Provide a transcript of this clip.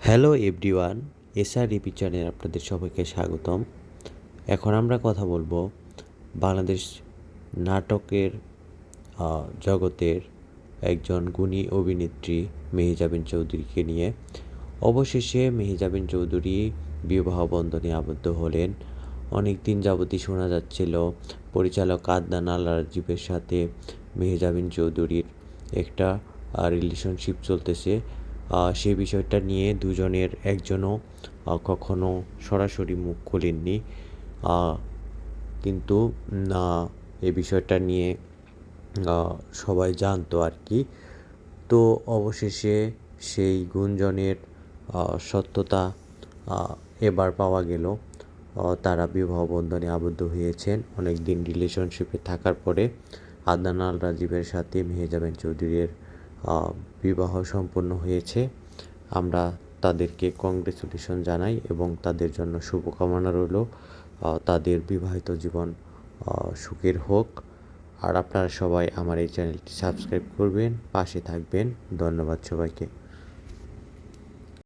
Hello everyone, SR রিপি চ্যানেলে আপনাদের সবাইকে স্বাগতম। এখন আমরা কথা বলবো বাংলাদেশ নাটকের জগতের একজন গুণী অভিনেত্রী মেহজাবিন চৌধুরীকে নিয়ে। অবশেষে মেহজাবিন চৌধুরী বিবাহ বন্ধনে আবদ্ধ হলেন। অনেক দিন যাবতই শোনা যাচ্ছিল পরিচালক আদনান আল রাজীবের সাথে মেহজাবিন চৌধুরীর একটা রিলেশনশিপ চলতেছে। সেই বিষয়টা নিয়ে দুজনের একজনও কখনো সরাসরি মুখ খোলেননি, কিন্তু এই বিষয়টা নিয়ে সবাই জানতো আর কি। তো অবশেষে সেই গুঞ্জনের সত্যতা এবার পাওয়া গেল। তারা বিবাহ বন্ধনে আবদ্ধ হয়েছেন অনেক দিন রিলেশনশিপে থাকার পরে। আদনান আল রাজীবের সাথে মেহজাবিন চৌধুরীর বিবাহ সম্পন্ন হয়েছে। আমরা তাদেরকে কংগ্রেচুলেশন জানাই এবং তাদের জন্য শুভকামনা রইল। তাদের বিবাহিত জীবন সুখের হোক। আর আপনারা সবাই আমার এই চ্যানেলটি সাবস্ক্রাইব করবেন, পাশে থাকবেন। ধন্যবাদ সবাইকে।